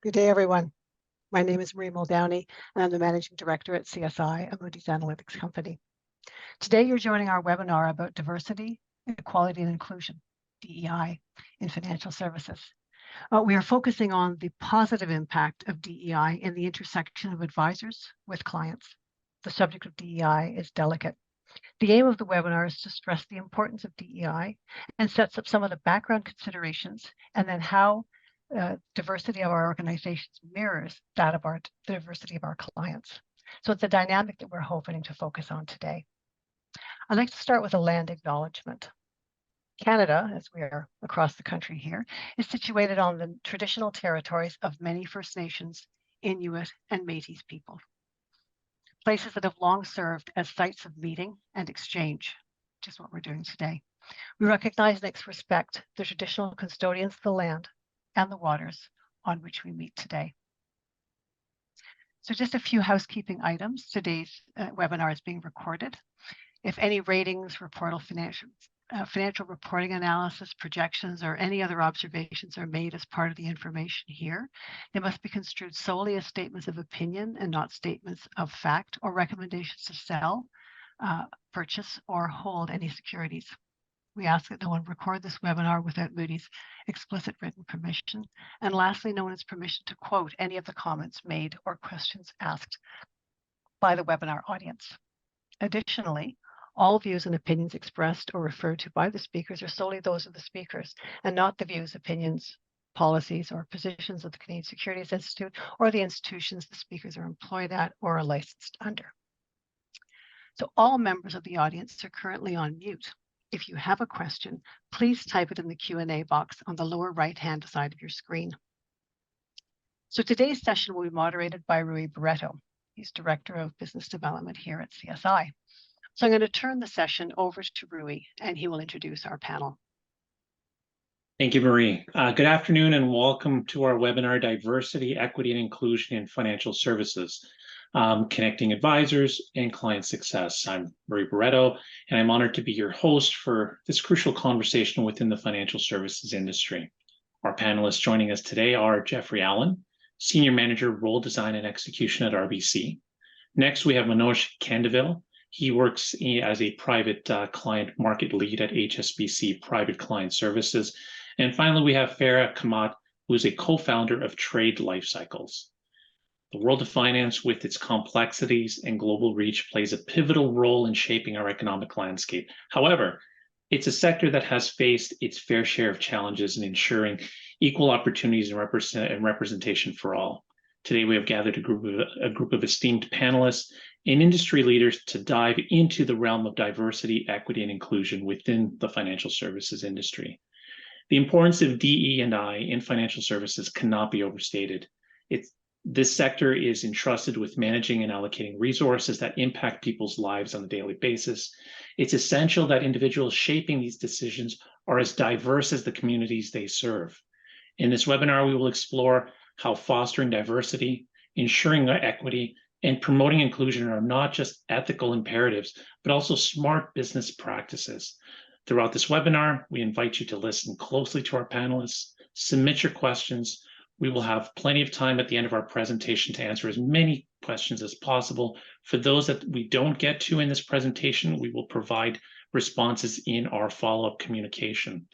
Good day, everyone. My name is Marie Muldowney, and I'm the Managing Director at CSI, a Moody's Analytics company. Today, you're joining our webinar about diversity, equality, and inclusion, DEI, in financial services. We are focusing on the positive impact of DEI in the intersection of advisors with clients. The subject of DEI is delicate. The aim of the webinar is to stress the importance of DEI and sets up some of the background considerations, and then how diversity of our organizations mirrors that of the diversity of our clients. So it's a dynamic that we're hoping to focus on today. I'd like to start with a land acknowledgement. Canada, as we are across the country here, is situated on the traditional territories of many First Nations, Inuit, and Métis people. Places that have long served as sites of meeting and exchange, which is what we're doing today. We recognize and respect the traditional custodians of the land and the waters on which we meet today. So just a few housekeeping items. Today's webinar is being recorded. If any ratings, financial reporting analysis, projections, or any other observations are made as part of the information here, they must be construed solely as statements of opinion and not statements of fact or recommendations to sell, purchase, or hold any securities. We ask that no one record this webinar without Moody's explicit written permission. And lastly, no one has permission to quote any of the comments made or questions asked by the webinar audience. Additionally, all views and opinions expressed or referred to by the speakers are solely those of the speakers and not the views, opinions, policies, or positions of the Canadian Securities Institute or the institutions the speakers are employed at or are licensed under. So all members of the audience are currently on mute. If you have a question, please type it in the Q&A box on the lower right-hand side of your screen. So today's session will be moderated by Rui Barreto. He's Director of Business Development here at CSI. So I'm going to turn the session over to Rui, and he will introduce our panel. Thank you, Marie. Good afternoon and welcome to our webinar, Diversity, Equity, and Inclusion in Financial Services, Connecting Advisors and Client Success. I'm Marie Barreto, and I'm honored to be your host for this crucial conversation within the financial services industry. Our panelists joining us today are Jeffrey Allen, Senior Manager, Role Design and Execution at RBC. Next, we have Manoj Kandavil. He works as a private client market lead at HSBC Private Client Services. And finally, we have Farah Kamat, who is a co-founder of Trade Life Cycles. The world of finance, with its complexities and global reach, plays a pivotal role in shaping our economic landscape. However, it's a sector that has faced its fair share of challenges in ensuring equal opportunities and representation for all. Today, we have gathered a group of esteemed panelists and industry leaders to dive into the realm of diversity, equity, and inclusion within the financial services industry. The importance of DE&I in financial services cannot be overstated. This sector is entrusted with managing and allocating resources that impact people's lives on a daily basis. It's essential that individuals shaping these decisions are as diverse as the communities they serve. In this webinar, we will explore how fostering diversity, ensuring equity, and promoting inclusion are not just ethical imperatives, but also smart business practices. Throughout this webinar, we invite you to listen closely to our panelists, submit your questions. We will have plenty of time at the end of our presentation to answer as many questions as possible. For those that we don't get to in this presentation, we will provide responses in our follow-up communication.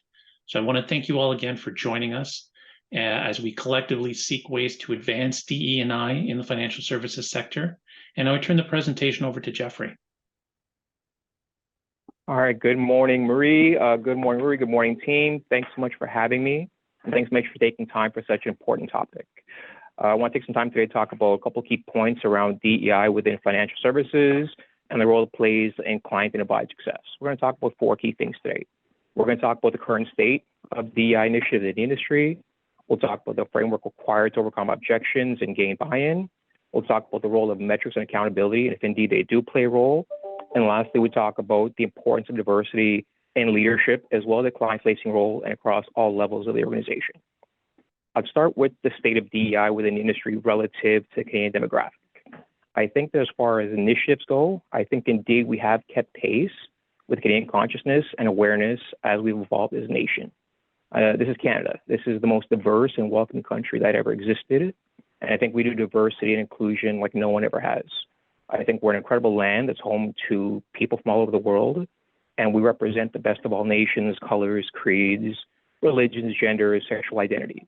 So I want to thank you all again for joining us as we collectively seek ways to advance DE&I in the financial services sector. And I would turn the presentation over to Jeffrey. All right, good morning, Marie. Good morning, Marie. Good morning, team. Thanks so much for having me. And thanks so much for taking time for such an important topic. I want to take some time today to talk about a couple of key points around DEI within financial services and the role it plays in client and advisor success. We're going to talk about 4 key things today. We're going to talk about the current state of DEI initiative in the industry. We'll talk about the framework required to overcome objections and gain buy-in. We'll talk about the role of metrics and accountability, and if indeed they do play a role. And lastly, we talk about the importance of diversity in leadership, as well as the client-facing role and across all levels of the organization. I'll start with the state of DEI within the industry relative to Canadian demographic. I think that as far as initiatives go, I think indeed we have kept pace with Canadian consciousness and awareness as we've evolved as a nation. This is Canada. This is the most diverse and welcoming country that ever existed. And I think we do diversity and inclusion like no one ever has. I think we're an incredible land that's home to people from all over the world. And we represent the best of all nations, colors, creeds, religions, genders, sexual identities.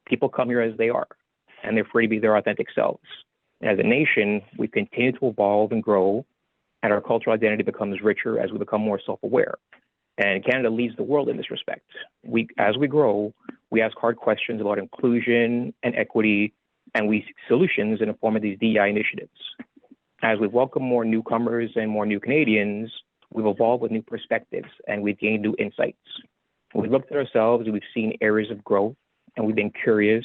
People come here as they are, and they're free to be their authentic selves. And as a nation, we continue to evolve and grow, and our cultural identity becomes richer as we become more self-aware. And Canada leads the world in this respect. As we grow, we ask hard questions about inclusion and equity, and we seek solutions in the form of these DEI initiatives. As we welcome more newcomers and more new Canadians, we've evolved with new perspectives and we've gained new insights. We've looked at ourselves and we've seen areas of growth, and we've been curious,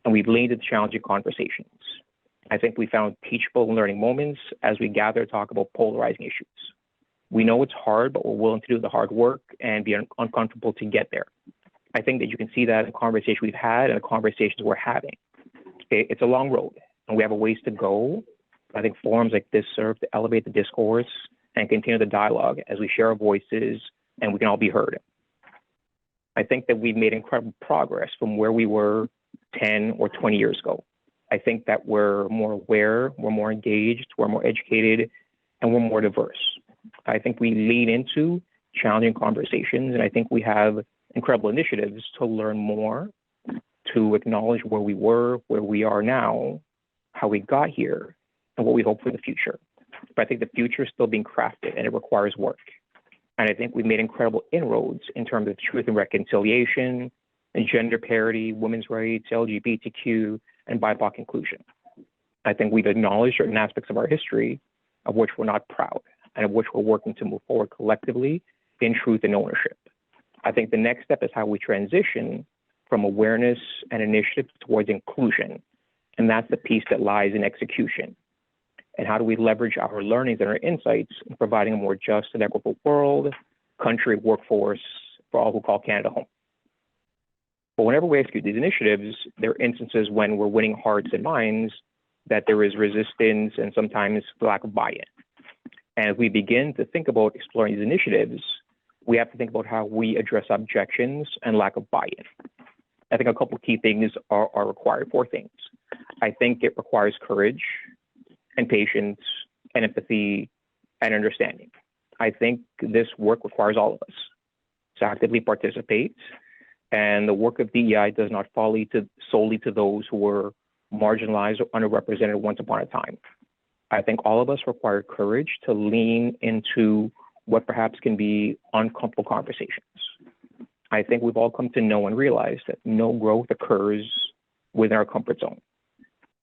and we've leaned into challenging conversations. I think we found teachable and learning moments as we gather to talk about polarizing issues. We know it's hard, but we're willing to do the hard work and be uncomfortable to get there. I think that you can see that in the conversation we've had and the conversations we're having. It's a long road, and we have a ways to go. I think forums like this serve to elevate the discourse and continue the dialogue as we share our voices and we can all be heard. I think that we've made incredible progress from where we were 10 or 20 years ago. I think that we're more aware, we're more engaged, we're more educated, and we're more diverse. I think we lean into challenging conversations, and I think we have incredible initiatives to learn more, to acknowledge where we were, where we are now, how we got here, and what we hope for the future. But I think the future is still being crafted, and it requires work. And I think we've made incredible inroads in terms of truth and reconciliation, and gender parity, women's rights, LGBTQ, and BIPOC inclusion. I think we've acknowledged certain aspects of our history of which we're not proud, and of which we're working to move forward collectively in truth and ownership. I think the next step is how we transition from awareness and initiative towards inclusion. And that's the piece that lies in execution. And how do we leverage our learnings and our insights in providing a more just and equitable world, country, workforce for all who call Canada home. But whenever we execute these initiatives, there are instances when we're winning hearts and minds that there is resistance and sometimes lack of buy-in. And as we begin to think about exploring these initiatives, we have to think about how we address objections and lack of buy-in. I think a couple of key things are required. 4 things. I think it requires courage and patience and empathy and understanding. I think this work requires all of us to actively participate. And the work of DEI does not fall solely to those who were marginalized or underrepresented once upon a time. I think all of us require courage to lean into what perhaps can be uncomfortable conversations. I think we've all come to know and realize that no growth occurs within our comfort zone.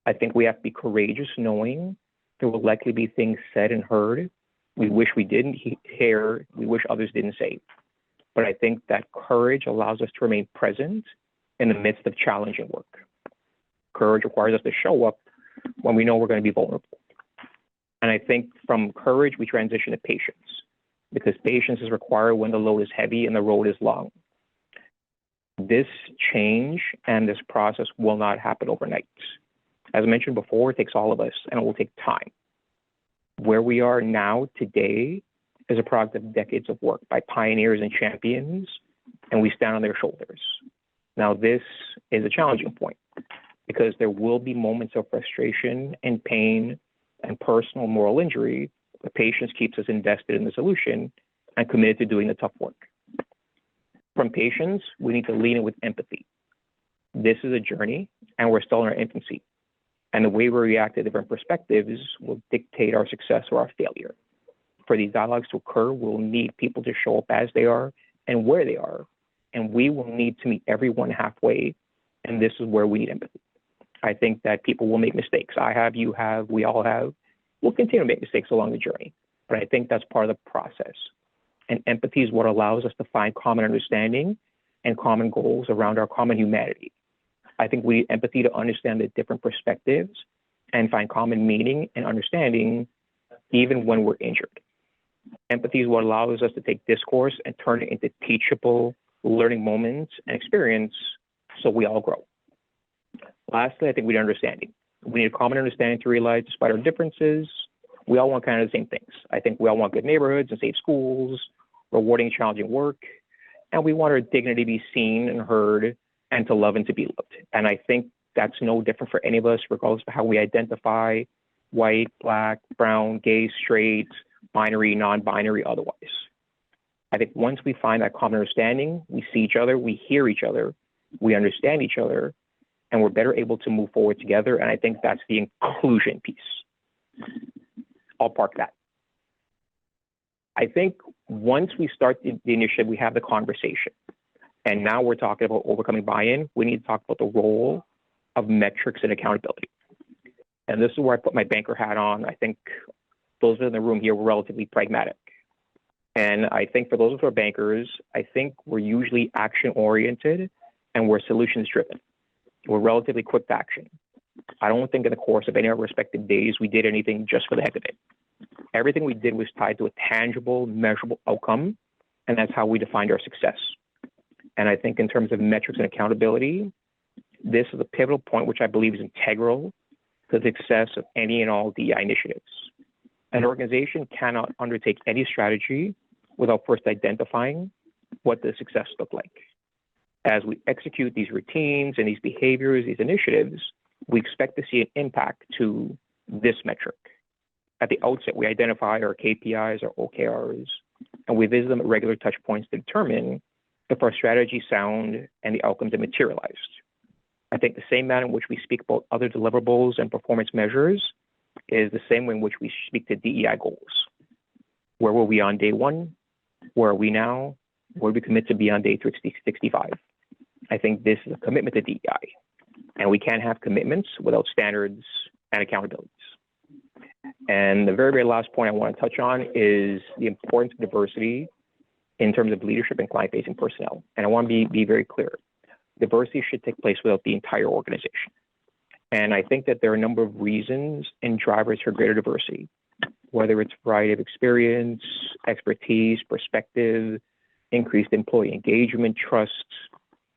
I think we have to be courageous knowing there will likely be things said and heard we wish we didn't hear, we wish others didn't say. But I think that courage allows us to remain present in the midst of challenging work. Courage requires us to show up when we know we're going to be vulnerable. And I think from courage, we transition to patience, because patience is required when the load is heavy and the road is long. This change and this process will not happen overnight. As I mentioned before, it takes all of us, and it will take time. Where we are now today is a product of decades of work by pioneers and champions, and we stand on their shoulders. Now, this is a challenging point because there will be moments of frustration and pain and personal moral injury, but patience keeps us invested in the solution and committed to doing the tough work. From patience, we need to lean in with empathy. This is a journey, and we're still in our infancy. And the way we react to different perspectives will dictate our success or our failure. For these dialogues to occur, we'll need people to show up as they are and where they are. And we will need to meet everyone halfway. And this is where we need empathy. I think that people will make mistakes. I have, you have, we all have. We'll continue to make mistakes along the journey. But I think that's part of the process. And empathy is what allows us to find common understanding and common goals around our common humanity. I think we need empathy to understand the different perspectives and find common meaning and understanding even when we're injured. Empathy is what allows us to take discourse and turn it into teachable learning moments and experience so we all grow. Lastly, I think we need understanding. We need a common understanding to realize despite our differences, we all want kind of the same things. I think we all want good neighborhoods and safe schools, rewarding challenging work, and we want our dignity to be seen and heard and to love and to be loved. And I think that's no different for any of us, regardless of how we identify, white, black, brown, gay, straight, binary, non-binary, otherwise. I think once we find that common understanding, we see each other, we hear each other, we understand each other, and we're better able to move forward together. And I think that's the inclusion piece. I'll park that. I think once we start the initiative, we have the conversation. And now we're talking about overcoming buy-in. We need to talk about the role of metrics and accountability. And this is where I put my banker hat on. I think those in the room here were relatively pragmatic. And I think for those of our bankers, I think we're usually action-oriented and we're solutions-driven. We're relatively quick to action. I don't think in the course of any of our respective days, we did anything just for the heck of it. Everything we did was tied to a tangible, measurable outcome, and that's how we defined our success. And I think in terms of metrics and accountability, this is a pivotal point which I believe is integral to the success of any and all DEI initiatives. An organization cannot undertake any strategy without first identifying what the success look like. As we execute these routines and these behaviors, these initiatives, we expect to see an impact to this metric. At the outset, we identify our KPIs, our OKRs, and we visit them at regular touch points to determine if our strategy is sound and the outcomes are materialized. I think the same manner in which we speak about other deliverables and performance measures is the same way in which we speak to DEI goals. Where were we on day one? Where are we now? Where do we commit to be on day 365? I think this is a commitment to DEI, and we can't have commitments without standards and accountabilities. And the very, very last point I want to touch on is the importance of diversity in terms of leadership and client-facing personnel. And I want to be very clear. Diversity should take place without the entire organization. And I think that there are a number of reasons and drivers for greater diversity, whether it's variety of experience, expertise, perspective, increased employee engagement, trust.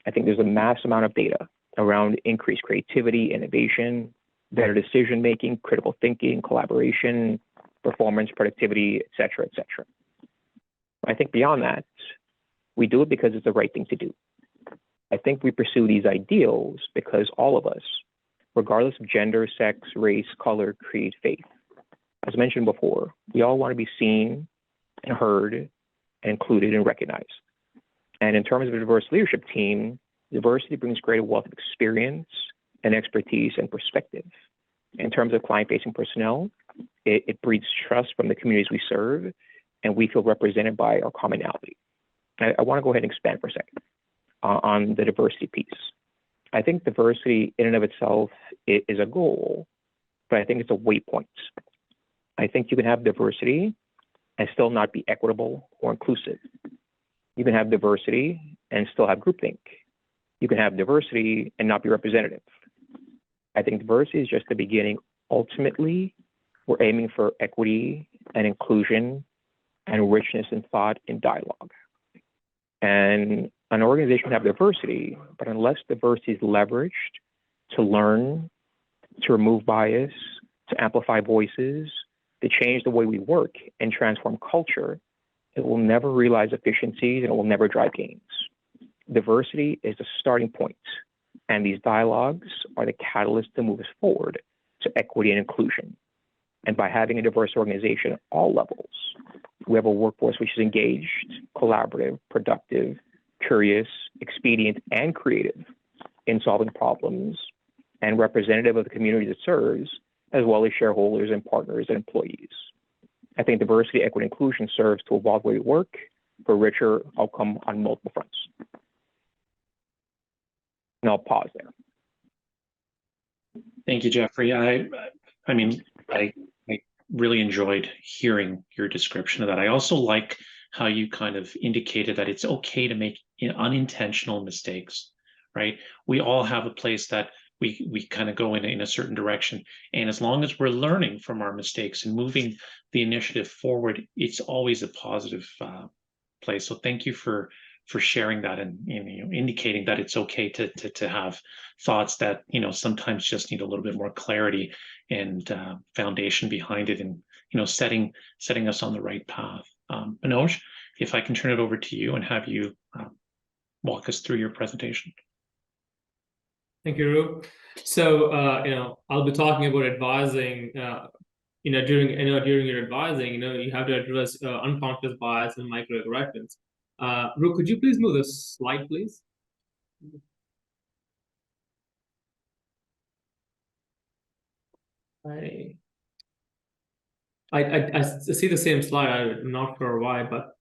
I think there's a mass amount of data around increased creativity, innovation, better decision-making, critical thinking, collaboration, performance, productivity, et cetera, et cetera. I think beyond that, we do it because it's the right thing to do. I think we pursue these ideals because all of us, regardless of gender, sex, race, color, creed, faith, as mentioned before, we all want to be seen and heard and included and recognized. And in terms of a diverse leadership team, diversity brings greater wealth of experience and expertise and perspective. In terms of client-facing personnel, it breeds trust from the communities we serve, and we feel represented by our commonality. I want to go ahead and expand for a second on the diversity piece. I think diversity in and of itself is a goal, but I think it's a waypoint. I think you can have diversity and still not be equitable or inclusive. You can have diversity and still have groupthink. You can have diversity and not be representative. I think diversity is just the beginning. Ultimately, we're aiming for equity and inclusion and richness in thought and dialogue. And an organization can have diversity, but unless diversity is leveraged to learn, to remove bias, to amplify voices, to change the way we work and transform culture, it will never realize efficiencies and it will never drive gains. Diversity is the starting point, and these dialogues are the catalyst to move us forward to equity and inclusion. And by having a diverse organization at all levels, we have a workforce which is engaged, collaborative, productive, curious, expedient, and creative in solving problems and representative of the communities it serves, as well as shareholders and partners and employees. I think diversity, equity, and inclusion serves to evolve the way we work for a richer outcome on multiple fronts. And I'll pause there. Thank you, Jeffrey. I really enjoyed hearing your description of that. I also like how you kind of indicated that it's okay to make unintentional mistakes, right? We all have a place that we kind of go in a certain direction. And as long as we're learning from our mistakes and moving the initiative forward, it's always a positive place. So thank you for sharing that and indicating that it's okay to have thoughts that sometimes just need a little bit more clarity and foundation behind it, and setting us on the right path. Manoj, if I can turn it over to you and have you walk us through your presentation. Thank you, Ru. So, I'll be talking about advising. During your advising, you have to address unconscious bias and microaggressions. Ru, could you please move the slide, please? I see the same slide. I'm not sure why, but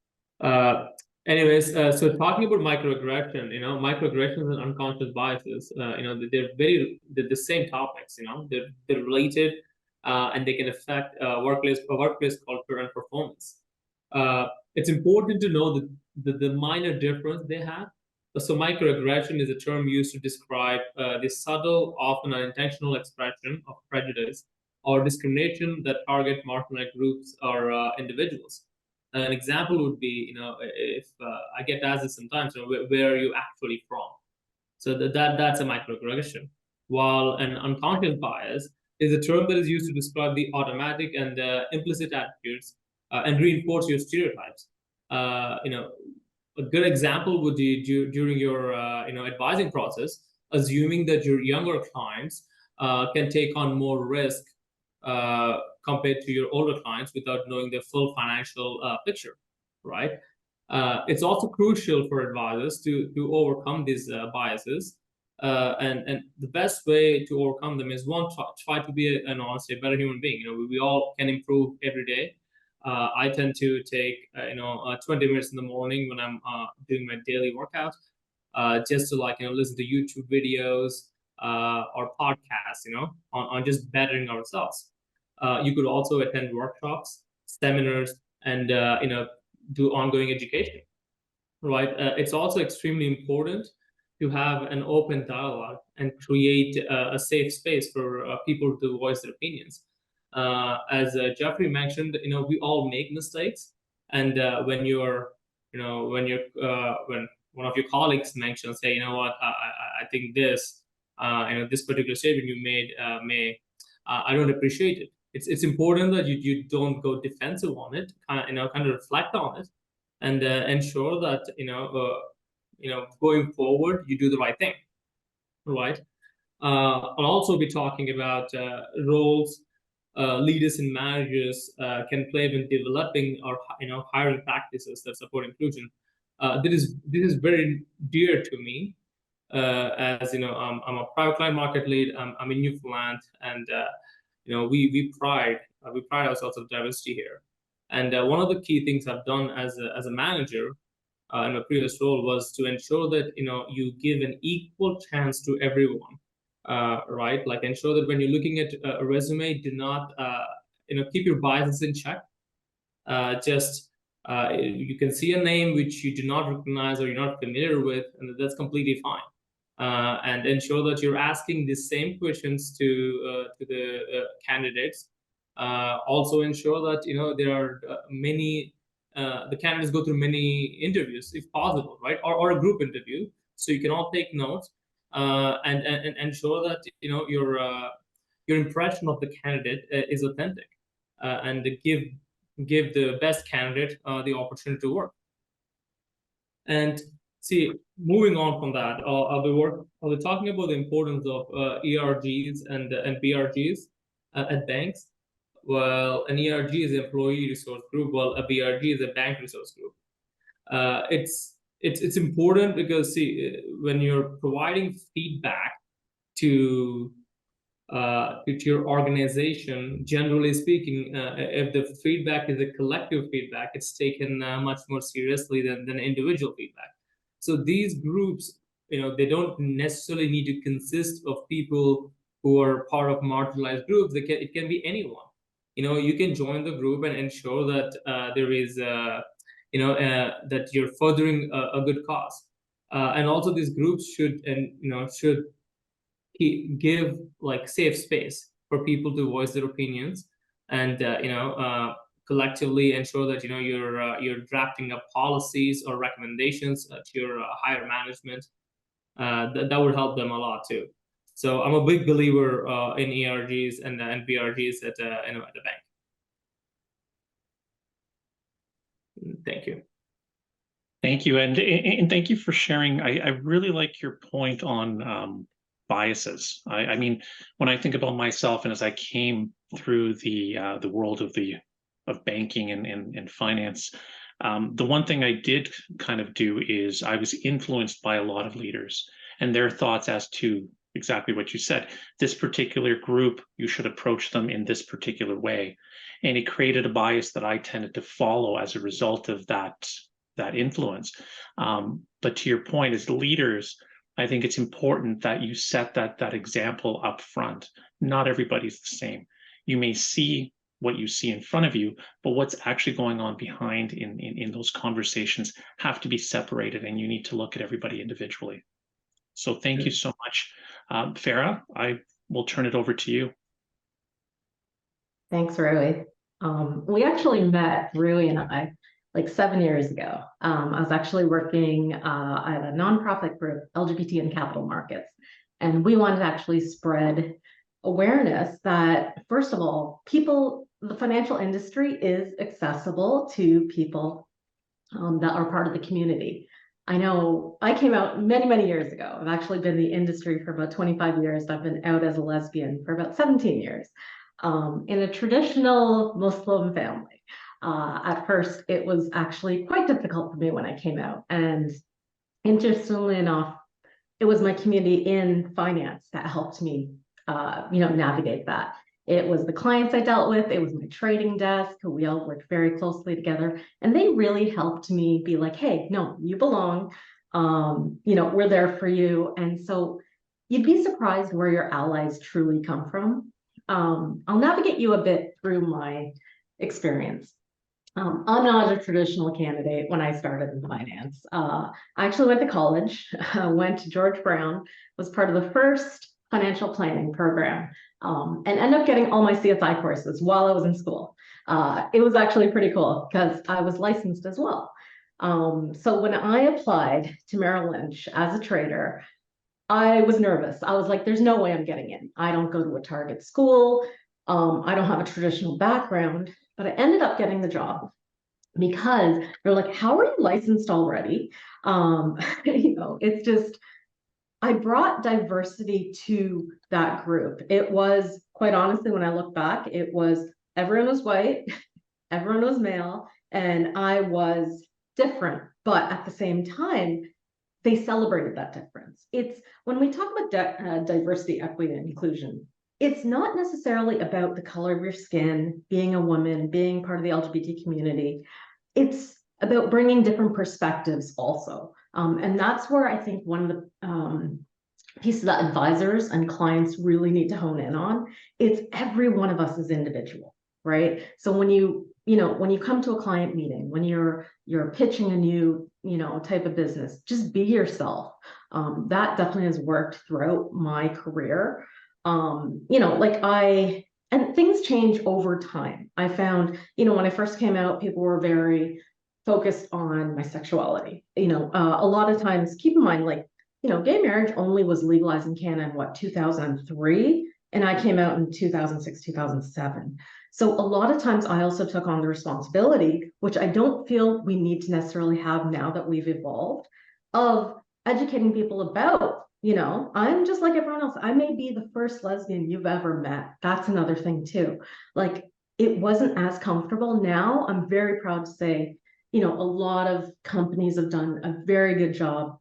anyways, so talking about microaggression, microaggressions and unconscious biases, they're the same topics. They're related, and they can affect workplace culture and performance. It's important to know the minor difference they have. So microaggression is a term used to describe the subtle, often unintentional expression of prejudice or discrimination that target marginalized groups or individuals. An example would be, if I get asked this sometimes, where are you actually from? So that's a microaggression. While an unconscious bias is a term that is used to describe the automatic and implicit attitudes and reinforce your stereotypes. A good example would be during your advising process, assuming that your younger clients can take on more risk compared to your older clients without knowing the full financial picture, right? It's also crucial for advisors to overcome these biases. And the best way to overcome them is one, try to be an honestly better human being. We all can improve every day. I tend to take 20 minutes in the morning when I'm doing my daily workout, just to listen to YouTube videos or podcasts, on just bettering ourselves. You could also attend workshops, seminars, and do ongoing education, right? It's also extremely important to have an open dialogue and create a safe space for people to voice their opinions. As Jeffrey mentioned, we all make mistakes, and when one of your colleagues mentions, hey, I think this, this particular statement you made I don't appreciate it. It's important that you don't go defensive on it, kind of reflect on it, and ensure that going forward you do the right thing, right? I'll also be talking about roles leaders and managers can play when developing or hiring practices that support inclusion. This is very dear to me, as I'm a private client market lead. I'm in Newfoundland, and we pride ourselves on diversity here. And one of the key things I've done as a manager in my previous role was to ensure that you give an equal chance to everyone, right? Like ensure that when you're looking at a resume, do not keep your biases in check. You can see a name which you do not recognize or you're not familiar with, and that's completely fine. And ensure that you're asking the same questions to the candidates. Also ensure that there are many the candidates go through many interviews if possible, right? Or a group interview, so you can all take notes and ensure that your impression of the candidate is authentic, and give the best candidate the opportunity to work. And see, moving on from that, I'll be talking about the importance of ERGs and BRGs at banks. Well, an ERG is an employee resource group, while a BRG is a bank resource group. It's important because, see, when you're providing feedback to your organization, generally speaking, if the feedback is a collective feedback, it's taken much more seriously than individual feedback. So these groups, they don't necessarily need to consist of people who are part of marginalized groups. It can be anyone. You can join the group and ensure that there is, that you're furthering a good cause. And also, these groups should give safe space for people to voice their opinions, and collectively ensure that you're drafting up policies or recommendations to your higher management. That would help them a lot too. So I'm a big believer in ERGs and BRGs at the bank. Thank you. Thank you, and thank you for sharing. I really like your point on biases. I mean, when I think about myself, and as I came through the world of banking and finance, the one thing I did kind of do is I was influenced by a lot of leaders and their thoughts as to exactly what you said. This particular group, you should approach them in this particular way, and it created a bias that I tended to follow as a result of that influence. But to your point, as leaders, I think it's important that you set that example up front. Not everybody's the same. You may see what you see in front of you, but what's actually going on behind in those conversations have to be separated, and you need to look at everybody individually. So thank you so much. Farah, I will turn it over to you. Thanks, Rui. We actually met, Rui and I, like 7 years ago. I was actually working at a nonprofit group, LGBT and Capital Markets, and we wanted to actually spread awareness that, first of all, the financial industry is accessible to people that are part of the community. I know I came out many, many years ago. I've actually been in the industry for about 25 years. I've been out as a lesbian for about 17 years in a traditional Muslim family. At first, it was actually quite difficult for me when I came out. And interestingly enough, it was my community in finance that helped me, navigate that. It was the clients I dealt with. It was my trading desk. We all worked very closely together, and they really helped me be like, "Hey, no, you belong. We're there for you." And so, you'd be surprised where your allies truly come from. I'll navigate you a bit through my experience. I'm not a traditional candidate when I started in finance. I actually went to college, went to George Brown, was part of the first financial planning program, and ended up getting all my CSI courses while I was in school. It was actually pretty cool because I was licensed as well. So when I applied to Merrill Lynch as a trader, I was nervous. I was like, there's no way I'm getting in. I don't go to a target school. I don't have a traditional background, but I ended up getting the job because they're like, how are you licensed already? It's just, I brought diversity to that group. It was, quite honestly, when I look back, it was everyone was white, everyone was male, and I was different. But at the same time, they celebrated that difference. It's when we talk about diversity, equity, and inclusion, it's not necessarily about the color of your skin, being a woman, being part of the LGBT community. It's about bringing different perspectives also. And that's where I think one of the pieces that advisors and clients really need to hone in on. It's every one of us is individual, right? So when you come to a client meeting, when you're pitching a new, type of business, just be yourself. That definitely has worked throughout my career. And things change over time. I found, when I first came out, people were very focused on my sexuality. A lot of times, keep in mind, gay marriage only was legalized in Canada in what, 2003? And I came out in 2006, 2007. So a lot of times I also took on the responsibility, which I don't feel we need to necessarily have now that we've evolved, of educating people about, I'm just like everyone else. I may be the first lesbian you've ever met. That's another thing too. Like, it wasn't as comfortable. Now I'm very proud to say, a lot of companies have done a very good job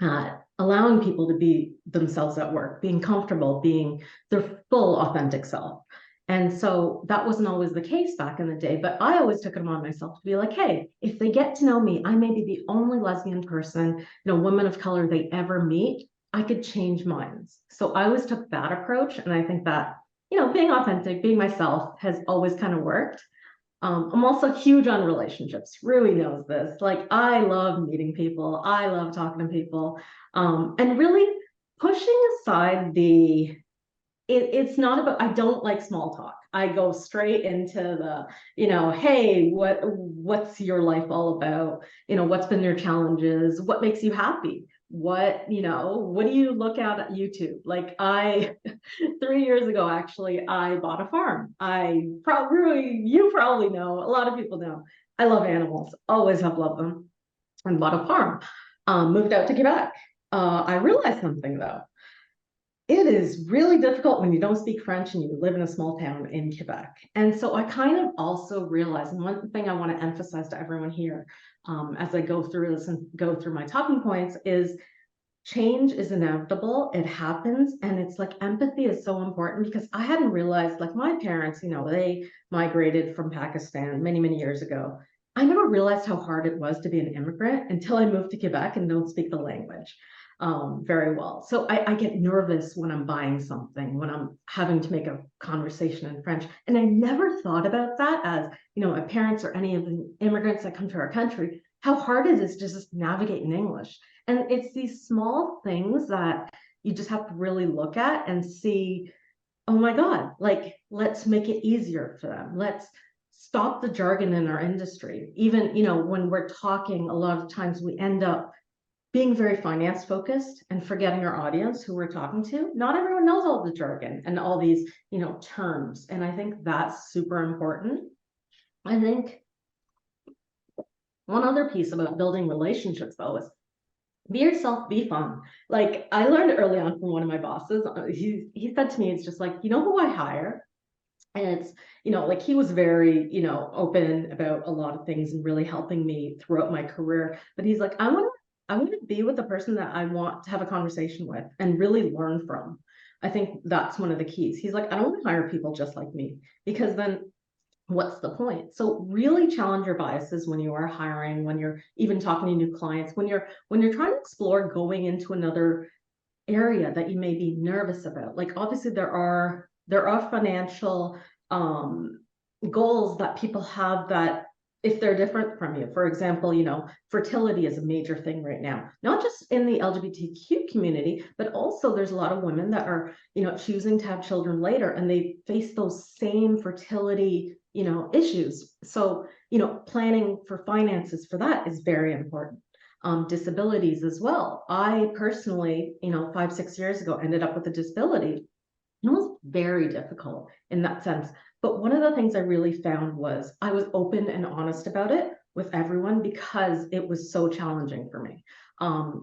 at allowing people to be themselves at work, being comfortable, being their full authentic self. And so that wasn't always the case back in the day, but I always took it on myself to be like, hey, if they get to know me, I may be the only lesbian person, woman of color they ever meet, I could change minds. So I always took that approach. And I think that, being authentic, being myself has always kind of worked. I'm also huge on relationships. Rui knows this. Like, I love meeting people. I love talking to people. And really pushing aside it's not about, I don't like small talk. I go straight into the, hey, what's your life all about? What's been your challenges? What makes you happy? What do you look at YouTube? Like, 3 years ago, actually, I bought a farm. You probably know, a lot of people know, I love animals, always have loved them. and bought a farm, moved out to Quebec. I realized something though. It is really difficult when you don't speak French and you live in a small town in Quebec. And so I kind of also realized, and one thing I want to emphasize to everyone here as I go through this and go through my talking points is change is inevitable. It happens. And it's like empathy is so important because I hadn't realized, like my parents, you know, they migrated from Pakistan many, many years ago. I never realized how hard it was to be an immigrant until I moved to Quebec and don't speak the language very well. So I get nervous when I'm buying something, when I'm having to make a conversation in French. And I never thought about that as, you know, my parents or any of the immigrants that come to our country, how hard it is to just navigate in English. And it's these small things that you just have to really look at and see, oh my God, like, let's make it easier for them. Let's stop the jargon in our industry. Even, you know, when we're talking, a lot of times we end up being very finance focused and forgetting our audience who we're talking to. Not everyone knows all the jargon and all these, you know, terms. And I think that's super important. I think one other piece about building relationships though is be yourself, be fun. Like I learned early on from one of my bosses, he said to me, it's just like, you know who I hire? And it's, you know, like he was very, you know, open about a lot of things and really helping me throughout my career. But he's like, I want to be with the person that I want to have a conversation with and really learn from. I think that's one of the keys. He's like, I don't want to hire people just like me because then what's the point? So really challenge your biases when you are hiring, when you're even talking to new clients, when you're trying to explore going into another area that you may be nervous about. Like obviously there are financial goals that people have that if they're different from you. For example, you know, fertility is a major thing right now, not just in the LGBTQ community, but also there's a lot of women that are, you know, choosing to have children later and they face those same fertility, you know, issues. So, you know, planning for finances for that is very important. Disabilities as well. I personally, you know, 5-6 years ago ended up with a disability. It was very difficult in that sense. But one of the things I really found was I was open and honest about it with everyone because it was so challenging for me.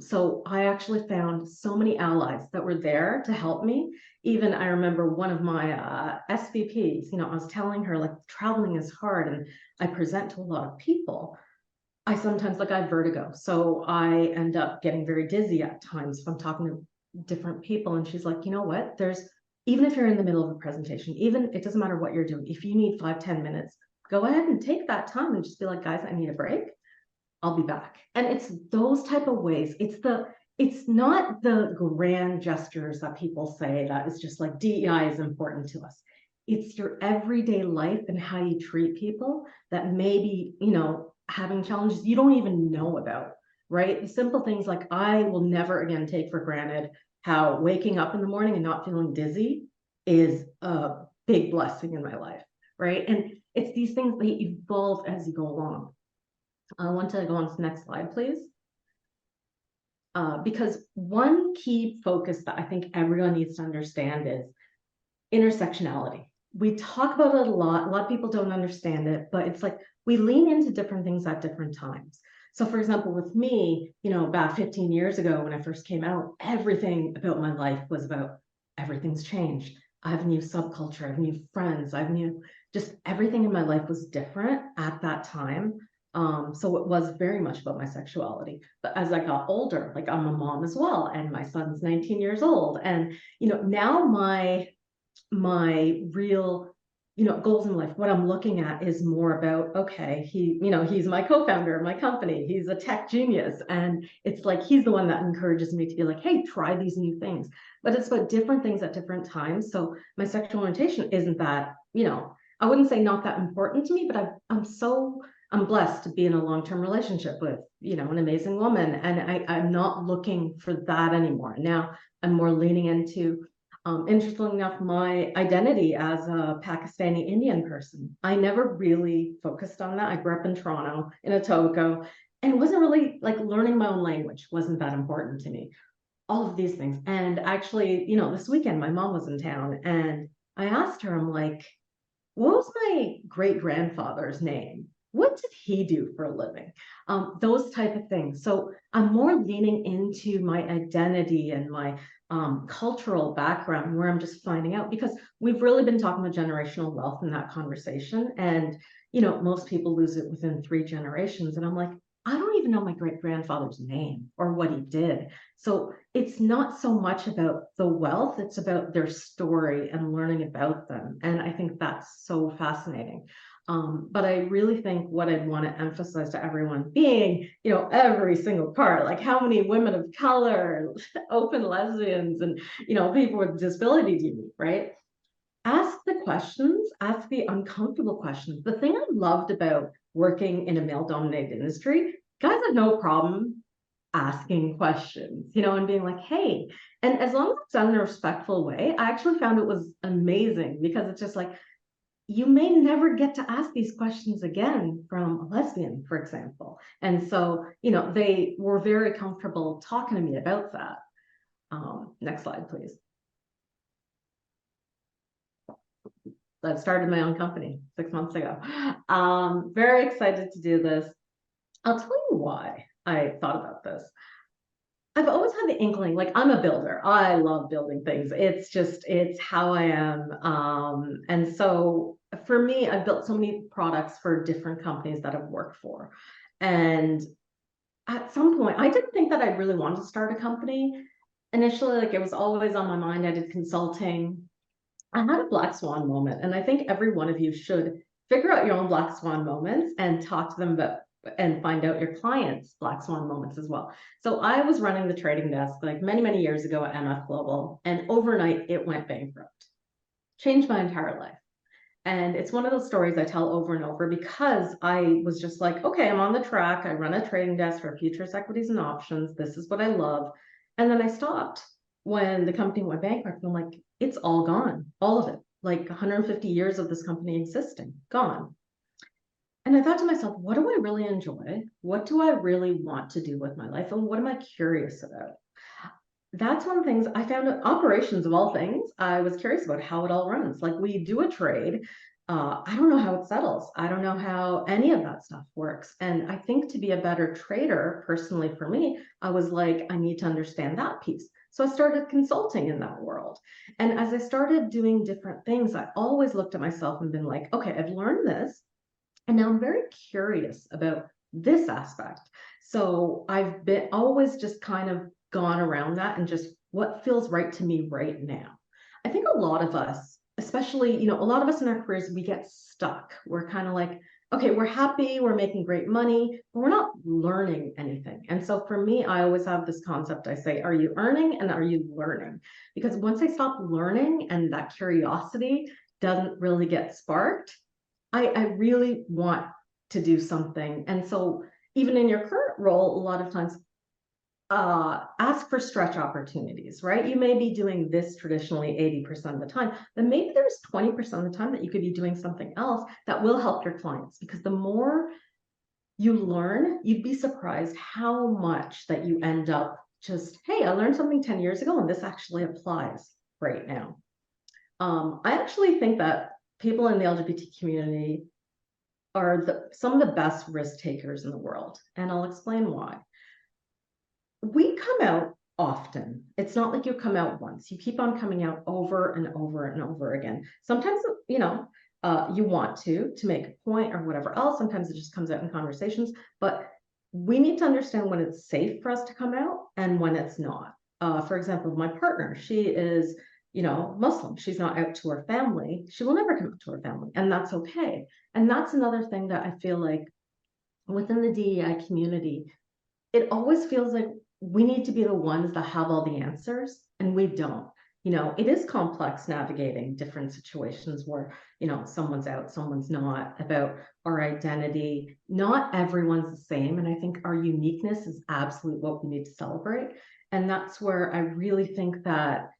So I actually found so many allies that were there to help me. Even I remember one of my SVPs, you know, I was telling her like traveling is hard and I present to a lot of people. I sometimes like I have vertigo. So I end up getting very dizzy at times if I'm talking to different people. And she's like, you know what, even if you're in the middle of a presentation, even it doesn't matter what you're doing, if you need 5-10 minutes, go ahead and take that time and just be like, guys, I need a break. I'll be back. And it's those type of ways. It's not the grand gestures that people say that is just like DEI is important to us. It's your everyday life and how you treat people that maybe, you know, having challenges you don't even know about, right? The simple things like I will never again take for granted how waking up in the morning and not feeling dizzy is a big blessing in my life, right? And it's these things that evolve as you go along. I want to go on to the next slide, please. Because one key focus that I think everyone needs to understand is intersectionality. We talk about it a lot of people don't understand it, but it's like we lean into different things at different times. So for example, with me, you know, about 15 years ago when I first came out, everything about my life was about everything's changed. I have a new subculture, I have new friends, just everything in my life was different at that time. So it was very much about my sexuality. But as I got older, like I'm a mom as well, and my son's 19 years old. And, you know, now my real, you know, goals in life, what I'm looking at is more about, okay, he's my co-founder of my company. He's a tech genius. And it's like, he's the one that encourages me to be like, hey, try these new things. But it's about different things at different times. So my sexual orientation isn't that, you know, I wouldn't say not that important to me, but I'm blessed to be in a long-term relationship with, you know, an amazing woman. And I'm not looking for that anymore. Now I'm more leaning into, interestingly enough, my identity as a Pakistani Indian person. I never really focused on that. I grew up in Toronto, in Etobicoke, and wasn't really like learning my own language wasn't that important to me. All of these things. And actually, you know, this weekend, my mom was in town and I asked her, I'm like, what was my great grandfather's name? what did he do for a living? Those type of things. So I'm more leaning into my identity and my cultural background, where I'm just finding out, because we've really been talking about generational wealth in that conversation. And, most people lose it within 3 generations. And I'm like, I don't even know my great-grandfather's name or what he did. So it's not so much about the wealth, it's about their story and learning about them. And I think that's so fascinating. But I really think what I'd want to emphasize to everyone, being, every single part, like how many women of color, open lesbians, and, people with disabilities do you meet, right? Ask the questions, ask the uncomfortable questions. The thing I loved about working in a male-dominated industry, guys have no problem asking questions, and being like, hey, and as long as it's done in a respectful way, I actually found it was amazing, because it's just like, you may never get to ask these questions again from a lesbian, for example. And so, they were very comfortable talking to me about that. Next slide, please. I started my own company 6 months ago. Very excited to do this. I'll tell you why I thought about this. I've always had the inkling, like, I'm a builder. I love building things. It's how I am. And so for me, I've built so many products for different companies that I've worked for. And at some point, I didn't think that I really wanted to start a company. Initially, like, it was always on my mind. I did consulting. I had a black swan moment, and I think every one of you should figure out your own black swan moments and talk to them about and find out your clients' black swan moments as well. So I was running the trading desk like many, many years ago at MF Global, and overnight it went bankrupt. Changed my entire life. And it's one of those stories I tell over and over, because I was just like, okay, I'm on the track. I run a trading desk for futures, equities, and options. This is what I love. And then I stopped when the company went bankrupt. I'm like, it's all gone, all of it. Like 150 years of this company existing, gone. And I thought to myself, what do I really enjoy? What do I really want to do with my life? And what am I curious about? That's one of the things I found. Operations, of all things, I was curious about how it all runs. Like, we do a trade. I don't know how it settles. I don't know how any of that stuff works. And I think to be a better trader, personally for me, I was like, I need to understand that piece. So I started consulting in that world. And as I started doing different things, I always looked at myself and been like, okay, I've learned this. And now I'm very curious about this aspect. So I've been always just kind of gone around that and just what feels right to me right now. I think a lot of us, especially, a lot of us in our careers, we get stuck. We're kind of like, okay, we're happy, we're making great money, but we're not learning anything. And so for me, I always have this concept. I say, are you earning and are you learning? Because once I stop learning and that curiosity doesn't really get sparked, I really want to do something. And so even in your current role, a lot of times, ask for stretch opportunities, right? You may be doing this traditionally 80% of the time, then maybe there's 20% of the time that you could be doing something else that will help your clients. Because the more you learn, you'd be surprised how much that you end up just, hey, I learned something 10 years ago and this actually applies right now. I actually think that people in the LGBT community are some of the best risk takers in the world. And I'll explain why. We come out often. It's not like you come out once. You keep on coming out over and over and over again. Sometimes, you want to make a point or whatever else. Sometimes it just comes out in conversations. But we need to understand when it's safe for us to come out and when it's not. For example, my partner, she is Muslim. She's not out to her family. She will never come out to her family, and that's okay. And that's another thing that I feel like within the DEI community, it always feels like we need to be the ones that have all the answers, and we don't. It is complex navigating different situations where, someone's out, someone's not, about our identity. Not everyone's the same. And I think our uniqueness is absolutely what we need to celebrate. And that's where I really think that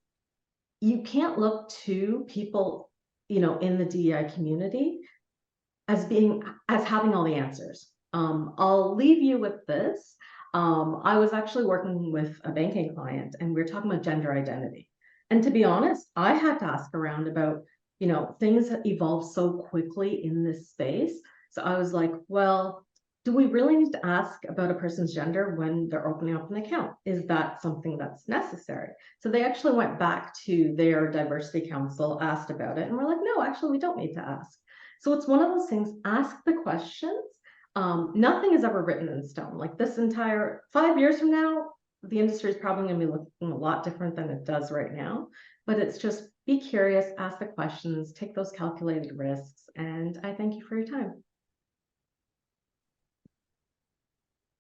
you can't look to people, in the DEI community as having all the answers. I'll leave you with this. I was actually working with a banking client, and we were talking about gender identity. And to be honest, I had to ask around about, things that evolve so quickly in this space. So I was like, well, do we really need to ask about a person's gender when they're opening up an account? Is that something that's necessary? So they actually went back to their diversity council, asked about it, and we're like, no, actually, we don't need to ask. So it's one of those things, ask the questions. Nothing is ever written in stone. Like this entire 5 years from now, the industry is probably going to be looking a lot different than it does right now. But it's just be curious, ask the questions, take those calculated risks. And I thank you for your time.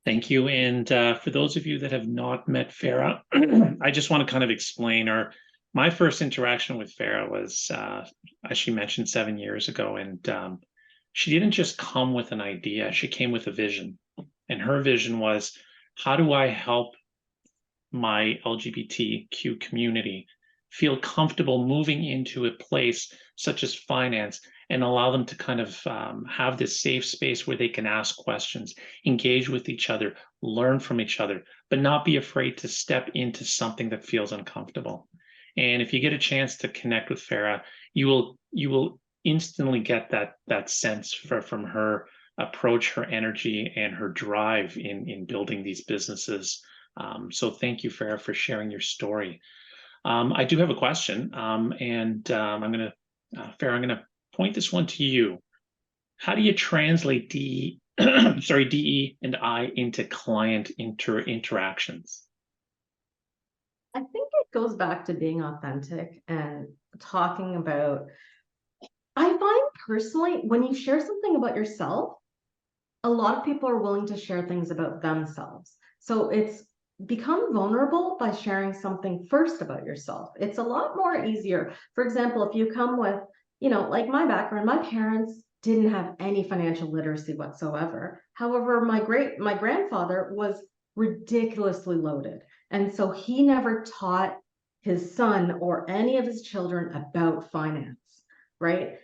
Thank you. And for those of you that have not met Farah, I just want to kind of explain my first interaction with Farah was, as she mentioned, 7 years ago. And she didn't just come with an idea, she came with a vision. And her vision was, how do I help my LGBTQ community feel comfortable moving into a place such as finance and allow them to kind of have this safe space where they can ask questions, engage with each other, learn from each other, but not be afraid to step into something that feels uncomfortable. And if you get a chance to connect with Farah, you will instantly get that sense from her approach, her energy, and her drive in building these businesses. So thank you, Farah, for sharing your story. I do have a question, and Farah, I'm going to point this one to you. How do you translate DE and I into client interactions? I think it goes back to being authentic and talking about, I find personally, when you share something about yourself, a lot of people are willing to share things about themselves. So it's become vulnerable by sharing something first about yourself. It's a lot more easier. For example, if you come with, like my background, my parents didn't have any financial literacy whatsoever. However, my grandfather was ridiculously loaded. And so he never taught his son or any of his children about finance, right?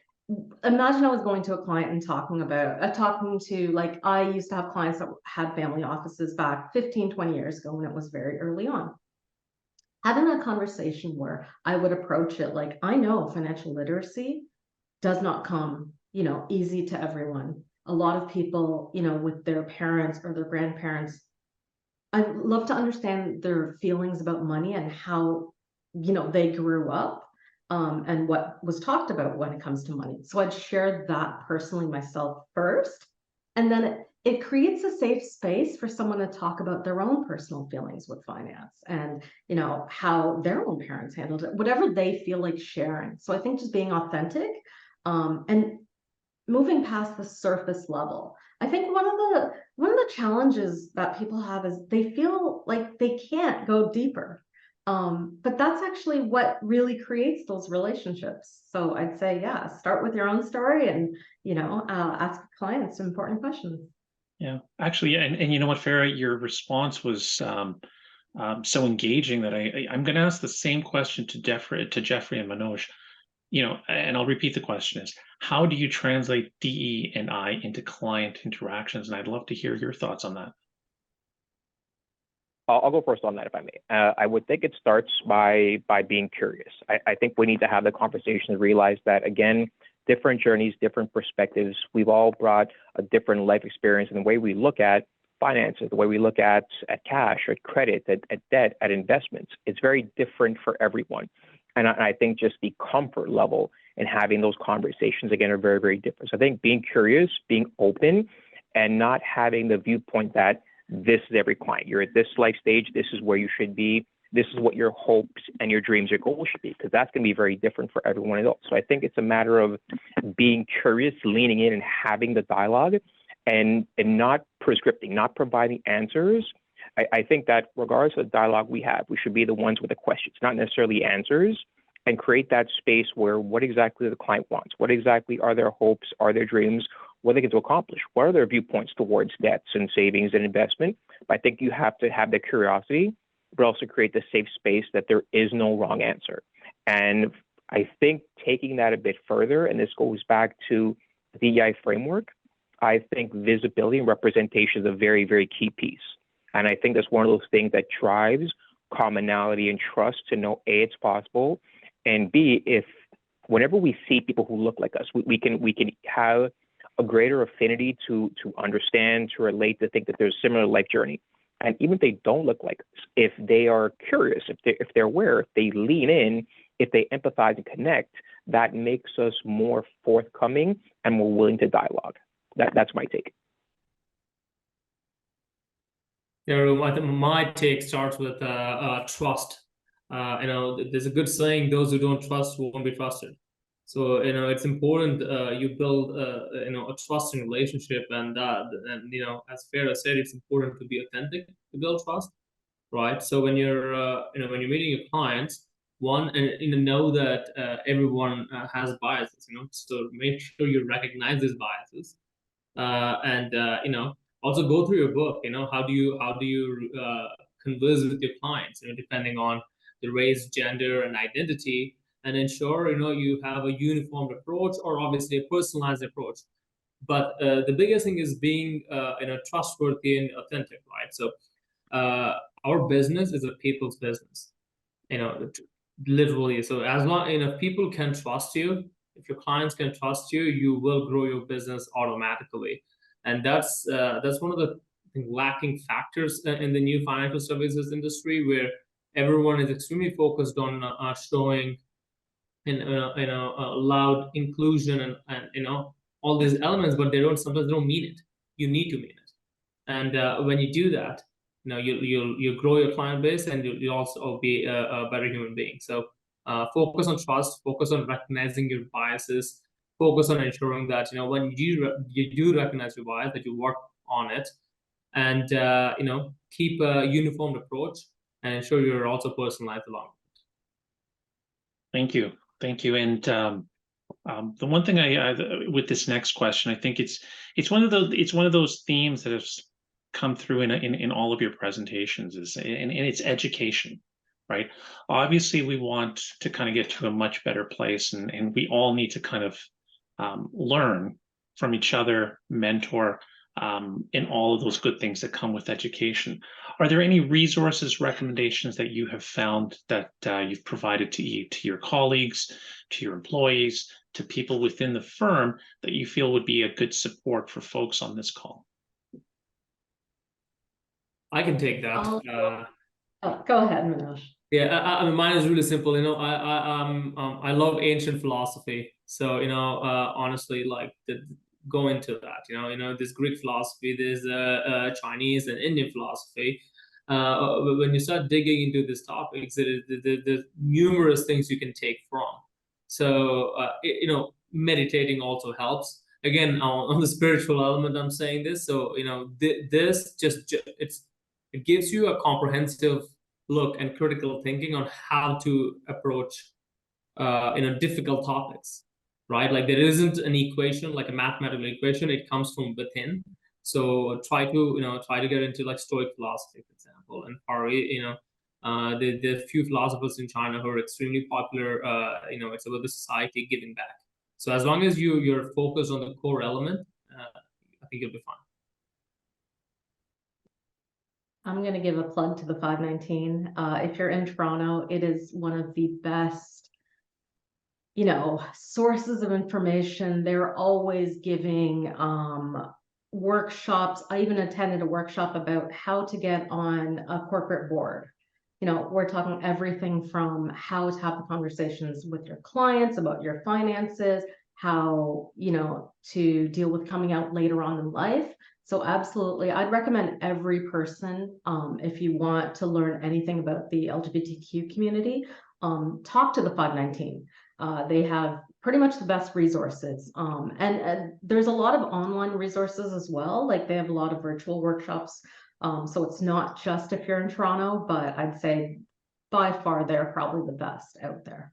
Imagine I was going to a client and talking to, like, I used to have clients that had family offices back 15, 20 years ago when it was very early on. Having a conversation where I would approach it like, I know financial literacy does not come, easy to everyone. A lot of people, with their parents or their grandparents, I love to understand their feelings about money and how, they grew up. And what was talked about when it comes to money. So I'd share that personally myself first. And then it creates a safe space for someone to talk about their own personal feelings with finance and, how their own parents handled it, whatever they feel like sharing. So I think just being authentic and moving past the surface level. I think one of the challenges that people have is they feel like they can't go deeper. But that's actually what really creates those relationships. So I'd say, yeah, start with your own story and, ask clients some important questions. Yeah, actually, and you know what, Farah, your response was so engaging that I'm going to ask the same question to Jeffrey and Manoj. And I'll repeat the question is, how do you translate DE&I into client interactions? And I'd love to hear your thoughts on that. I'll go first on that, if I may. I would think it starts by being curious. I think we need to have the conversation and realize that, again, different journeys, different perspectives. We've all brought a different life experience, and the way we look at finances, the way we look at cash, at credit, at debt, at investments, it's very different for everyone. And I think just the comfort level in having those conversations, again, are very, very different. So I think being curious, being open, and not having the viewpoint that this is every client. You're at this life stage. This is where you should be. This is what your hopes and your dreams, your goals should be, because that's going to be very different for everyone else. So I think it's a matter of being curious, leaning in and having the dialogue and not prescripting, not providing answers. I think that regardless of the dialogue we have, we should be the ones with the questions, not necessarily answers, and create that space where what exactly the client wants, what exactly are their hopes, are their dreams, what they get to accomplish, what are their viewpoints towards debts and savings and investment. But I think you have to have the curiosity, but also create the safe space that there is no wrong answer. And I think taking that a bit further, and this goes back to the DEI framework, I think visibility and representation is a very, very key piece. And I think that's one of those things that drives commonality and trust to know, A, it's possible, and B, if whenever we see people who look like us, we can have a greater affinity to understand, to relate, to think that there's a similar life journey. And even if they don't look like us, if they are curious, if they're aware, if they lean in, if they empathize and connect, that makes us more forthcoming and more willing to dialogue. That's my take. Yeah, I think my take starts with trust. There's a good saying: "Those who don't trust won't be trusted." So it's important you build a trusting relationship, and as Farah said, it's important to be authentic to build trust, right? So when you're when you're meeting your clients, one, and know that everyone has biases, so make sure you recognize these biases, and also go through your book. How do you converse with your clients, depending on the race, gender, and identity, and ensure you have a uniform approach, or obviously a personalized approach. But the biggest thing is being trustworthy and authentic, right? So our business is a people's business, literally. So as long if people can trust you, if your clients can trust you, you will grow your business automatically. And that's one of the lacking factors in the new financial services industry, where everyone is extremely focused on showing loud inclusion and all these elements, but sometimes they don't mean it. You need to mean it. And when you do that, you'll grow your client base, and you'll also be a better human being. So focus on trust, focus on recognizing your biases, focus on ensuring that when you do recognize your bias, that you work on it, and keep a uniform approach, and ensure you're also personalized along. Thank you. And the one thing I with this next question, I think it's one of those themes that has come through in all of your presentations, and it's education, right? Obviously, we want to kind of get to a much better place, and we all need to kind of learn from each other, mentor, and all of those good things that come with education. Are there any resources, recommendations that you have found that you've provided to your colleagues, to your employees, to people within the firm that you feel would be a good support for folks on this call? I can take that. Go ahead, Manoj. Yeah, I mean, mine is really simple. I love ancient philosophy. So honestly, like go into that. There's Greek philosophy, there's Chinese and Indian philosophy. When you start digging into these topics, there's numerous things you can take from. So meditating also helps. Again, on the spiritual element, I'm saying this. So this it gives you a comprehensive look and critical thinking on how to approach difficult topics, right? Like there isn't an equation, like a mathematical equation. It comes from within. So try to get into like Stoic philosophy, for example, and Pari. There are few philosophers in China who are extremely popular. It's about the society giving back. So as long as you're focused on the core element, I think you'll be fine. I'm going to give a plug to the 519. If you're in Toronto, it is one of the best, sources of information. They're always giving workshops. I even attended a workshop about how to get on a corporate board. We're talking everything from how to have the conversations with your clients about your finances, how, to deal with coming out later on in life. So absolutely, I'd recommend every person, if you want to learn anything about the LGBTQ community, talk to the 519. They have pretty much the best resources. And there's a lot of online resources as well. Like they have a lot of virtual workshops. So it's not just if you're in Toronto, but I'd say by far they're probably the best out there.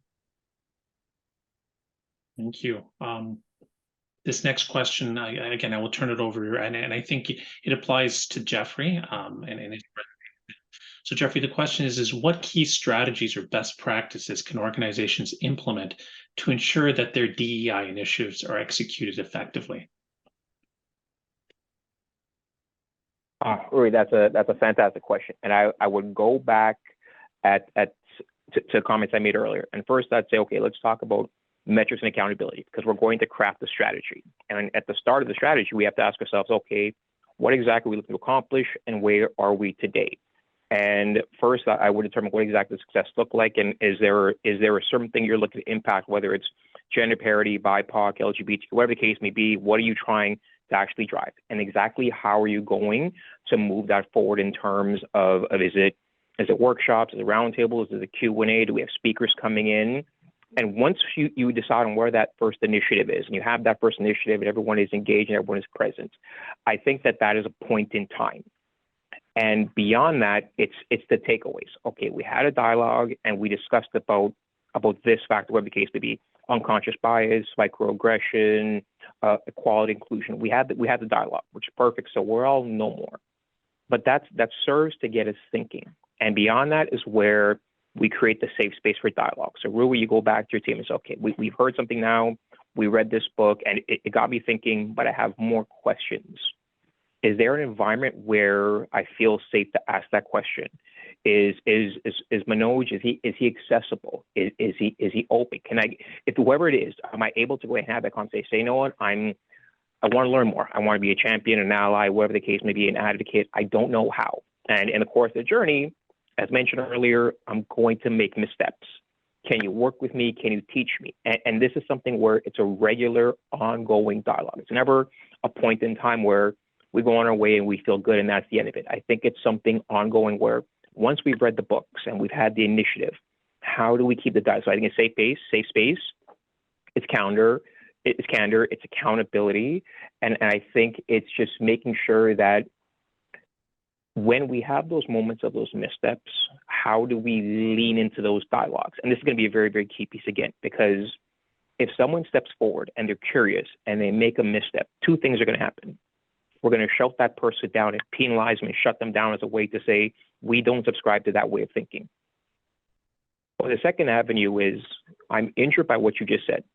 Thank you. This next question, I will turn it over, and I think it applies to Jeffrey. So Jeffrey, the question is what key strategies or best practices can organizations implement to ensure that their DEI initiatives are executed effectively? Rory, that's a fantastic question, and I would go back to comments I made earlier. And first, I'd say, okay, let's talk about metrics and accountability, because we're going to craft the strategy. And at the start of the strategy, we have to ask ourselves, okay, what exactly are we looking to accomplish and where are we today? And first, I would determine what exactly success look like, and is there a certain thing you're looking to impact, whether it's gender parity, BIPOC, LGBT, whatever the case may be. What are you trying to actually drive, and exactly how are you going to move that forward in terms of is it workshops, is it roundtables, is it Q&A? Do we have speakers coming in? And once you decide on where that first initiative is, and you have that first initiative, and everyone is engaged and everyone is present, I think that is a point in time. And beyond that, it's the takeaways. Okay, we had a dialogue and we discussed about this factor, whatever the case may be, unconscious bias, microaggression, equality, inclusion. We had the dialogue, which is perfect. So we're all no more. But that serves to get us thinking. And beyond that is where we create the safe space for dialogue. So really, you go back to your team and say, okay, we've heard something now. We read this book and it got me thinking, but I have more questions. Is there an environment where I feel safe to ask that question? Is Manoj, is he accessible? Is he open? If whoever it is, am I able to go ahead and have that conversation? Say, you know what, I want to learn more. I want to be a champion, an ally, whatever the case may be, an advocate. I don't know how. And in the course of the journey, as mentioned earlier, I'm going to make missteps. Can you work with me? Can you teach me? And this is something where it's a regular, ongoing dialogue. It's never a point in time where we go on our way and we feel good and that's the end of it. I think it's something ongoing where once we've read the books and we've had the initiative, how do we keep the dialogue? So I think it's safe space, it's candor, it's accountability. And I think it's just making sure that when we have those moments of those missteps, how do we lean into those dialogues? And this is going to be a very, very key piece again, because if someone steps forward and they're curious and they make a misstep, two things are going to happen. We're going to shut that person down and penalize them and shut them down as a way to say, we don't subscribe to that way of thinking. Well, the second avenue is, I'm injured by what you just said,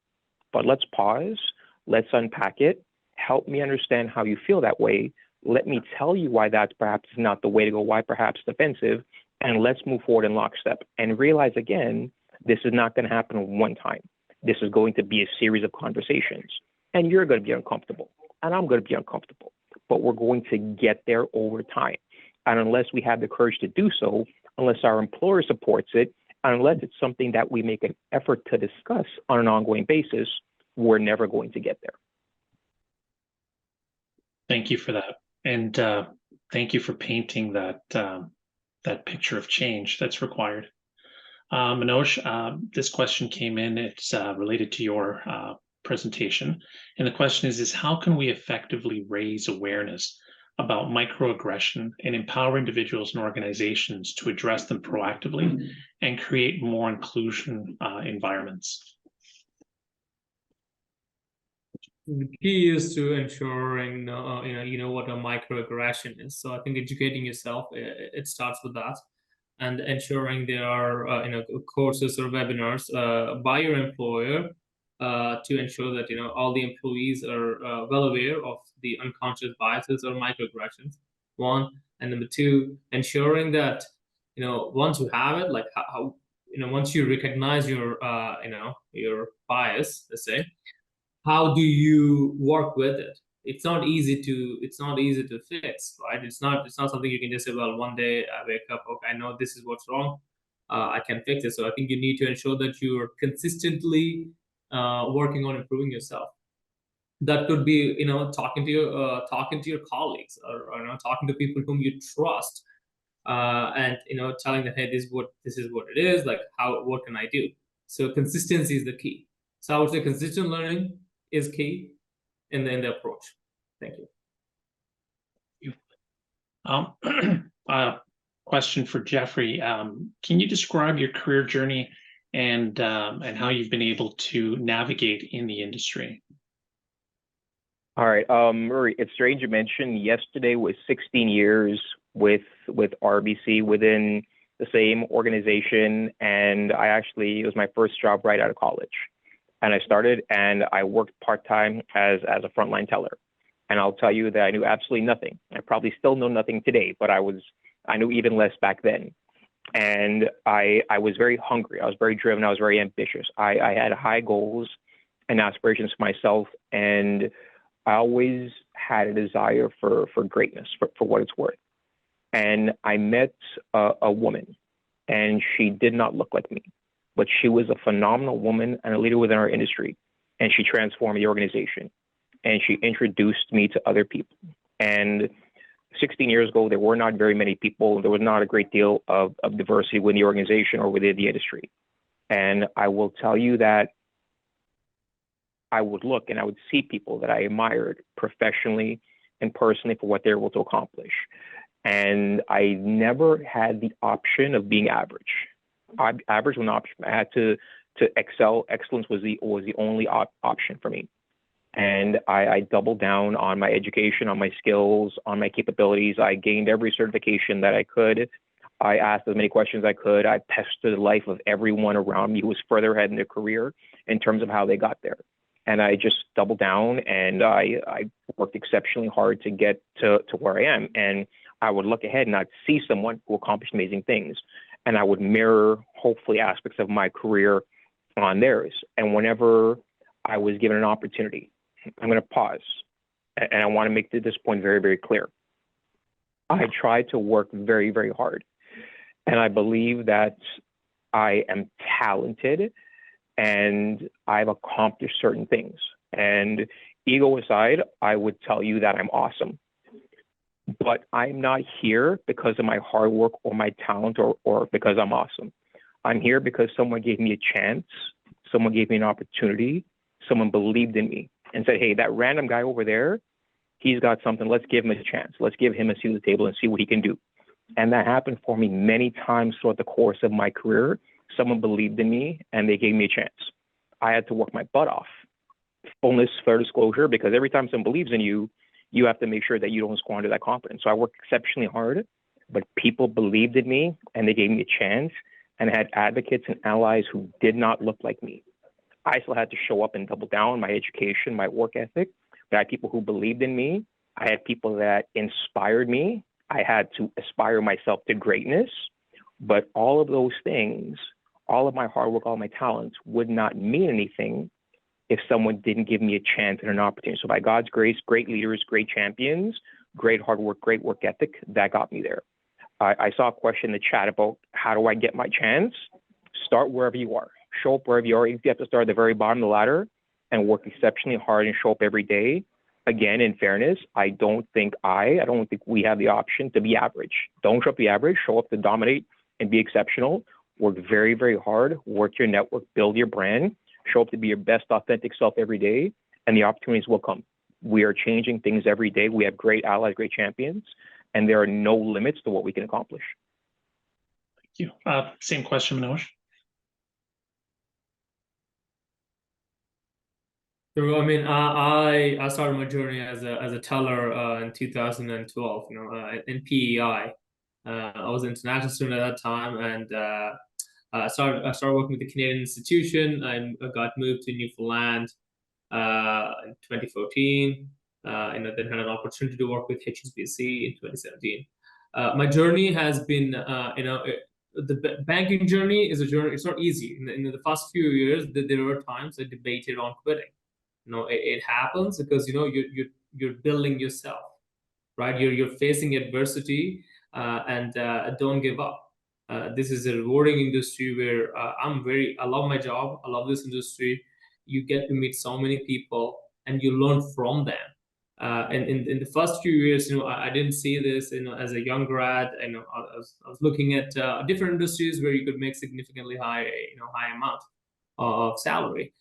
but let's pause, let's unpack it, help me understand how you feel that way. Let me tell you why that's perhaps not the way to go, why perhaps it's offensive, and let's move forward in lockstep. And realize again, this is not going to happen one time. This is going to be a series of conversations. And you're going to be uncomfortable, and I'm going to be uncomfortable. But we're going to get there over time. And unless we have the courage to do so, unless our employer supports it, unless it's something that we make an effort to discuss on an ongoing basis, we're never going to get there. Thank you for that. And thank you for painting that picture of change that's required. Manoj, this question came in. It's related to your presentation. And the question is how can we effectively raise awareness about microaggression and empower individuals and organizations to address them proactively and create more inclusion environments? The key is to ensuring you know what a microaggression is. So I think educating yourself, it starts with that, and ensuring there are courses or webinars by your employer to ensure that all the employees are well aware of the unconscious biases or microaggressions. One, and number two, ensuring that once you have it, like how once you recognize your your bias, let's say, how do you work with it? It's not easy to fix, right? It's not something you can just say, well, one day I wake up, okay, I know this is what's wrong, I can fix it. So I think you need to ensure that you're consistently working on improving yourself. That could be talking to your colleagues, or talking to people whom you trust, and telling them, hey, this is what it is, like what can I do? So consistency is the key. So I would say consistent learning is key in the approach. Thank you. Question for Jeffrey. Can you describe your career journey and how you've been able to navigate in the industry? All right, Murray, it's strange you mentioned yesterday was 16 years with RBC within the same organization, and it was my first job right out of college. And I started and I worked part-time as a frontline teller. And I'll tell you that I knew absolutely nothing. I probably still know nothing today, but I knew even less back then. And I was very hungry. I was very driven. I was very ambitious. I had high goals and aspirations for myself. And I always had a desire for greatness, for what it's worth. And I met a woman, and she did not look like me, but she was a phenomenal woman and a leader within our industry. And she transformed the organization, and she introduced me to other people. And 16 years ago, there were not very many people. There was not a great deal of diversity within the organization or within the industry. And I will tell you that I would look and I would see people that I admired professionally and personally for what they were able to accomplish. And I never had the option of being average. Average was an option. I had to excel. Excellence was the only option for me. And I doubled down on my education, on my skills, on my capabilities. I gained every certification that I could. I asked as many questions as I could. I pestered the life of everyone around me who was further ahead in their career in terms of how they got there. And I just doubled down, and I worked exceptionally hard to get to where I am. And I would look ahead and I'd see someone who accomplished amazing things. And I would mirror, hopefully, aspects of my career on theirs. And whenever I was given an opportunity, I'm going to pause. And I want to make this point very, very clear. I tried to work very, very hard. And I believe that I am talented and I've accomplished certain things. And ego aside, I would tell you that I'm awesome. But I'm not here because of my hard work or my talent or because I'm awesome. I'm here because someone gave me a chance, someone gave me an opportunity, someone believed in me and said, hey, that random guy over there, he's got something. Let's give him a chance. Let's give him a seat at the table and see what he can do. And that happened for me many times throughout the course of my career. Someone believed in me and they gave me a chance. I had to work my butt off. Fullness, fair disclosure, because every time someone believes in you, you have to make sure that you don't squander that confidence. So I worked exceptionally hard, but people believed in me and they gave me a chance, and I had advocates and allies who did not look like me. I still had to show up and double down my education, my work ethic, but I had people who believed in me. I had people that inspired me. I had to aspire myself to greatness, but all of those things, all of my hard work, all my talents would not mean anything if someone didn't give me a chance and an opportunity. So by God's grace, great leaders, great champions, great hard work, great work ethic, that got me there. I saw a question in the chat about how do I get my chance? Start wherever you are. Show up wherever you are. You have to start at the very bottom of the ladder and work exceptionally hard and show up every day. Again, in fairness, I don't think we have the option to be average. Don't show up to be average, show up to dominate and be exceptional. Work very, very hard, work your network, build your brand, show up to be your best authentic self every day, and the opportunities will come. We are changing things every day. We have great allies, great champions, and there are no limits to what we can accomplish. Thank you. Same question, Manoj. So I mean, I started my journey as a teller in 2012. In PEI, I was an international student at that time, and I started working with the Canadian institution. I got moved to Newfoundland in 2014. Then had an opportunity to work with HSBC in 2017. My journey has been, the banking journey is a journey. It's not easy. In the first few years, there were times I debated on quitting. It happens because you're building yourself, right? You're facing adversity, and don't give up. This is a rewarding industry where I love my job. I love this industry. You get to meet so many people and you learn from them. And in the first few years, I didn't see this, as a young grad. I was looking at different industries where you could make significantly high amount of salary.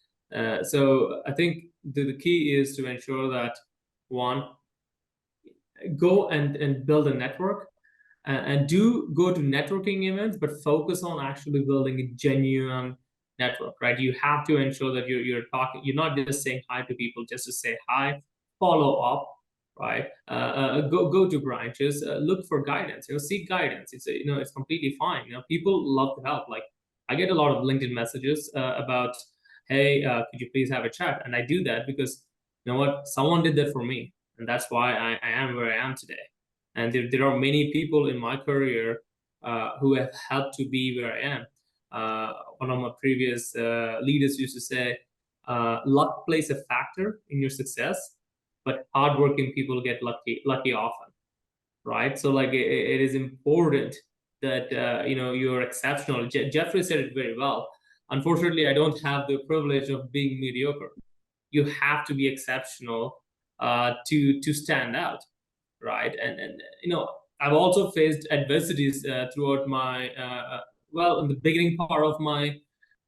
So I think the key is to ensure that, one, go and build a network, and do go to networking events, but focus on actually building a genuine network, right? You have to ensure that you're not just saying hi to people just to say hi. Follow up, right? Go to branches, look for guidance. Seek guidance. It's completely fine. People love to help. Like, I get a lot of LinkedIn messages about, hey, could you please have a chat? And I do that because what, someone did that for me, and that's why I am where I am today. And there are many people in my career who have helped to be where I am. One of my previous leaders used to say, luck plays a factor in your success, but hardworking people get lucky often, right? So like it is important that you're exceptional. Jeffrey said it very well. Unfortunately, I don't have the privilege of being mediocre. You have to be exceptional to stand out, right? And I've also faced adversities throughout my in the beginning part of my